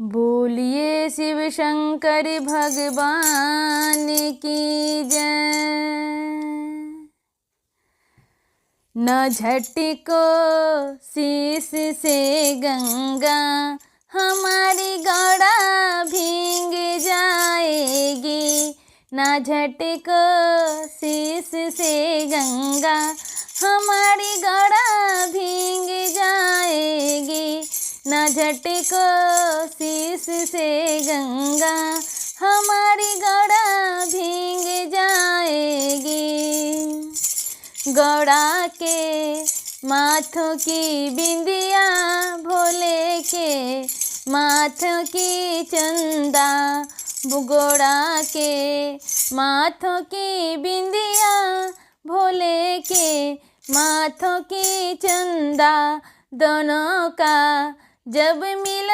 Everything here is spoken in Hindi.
बोलिए शिव शंकर भगवान की जय। न झटको शीश से गंगा हमारी गौड़ा भींग जाएगी। न झटको शीश से गंगा हमारी गौड़ा भींग जाएगी। न झटको शीश से गंगा हमारी गौड़ा भींग जाएगी। गौड़ा के माथों की बिंदिया भोले के माथों की चंदा। गौड़ा के माथों की बिंदिया भोले के माथों की चंदा। दोनों का जब मिलन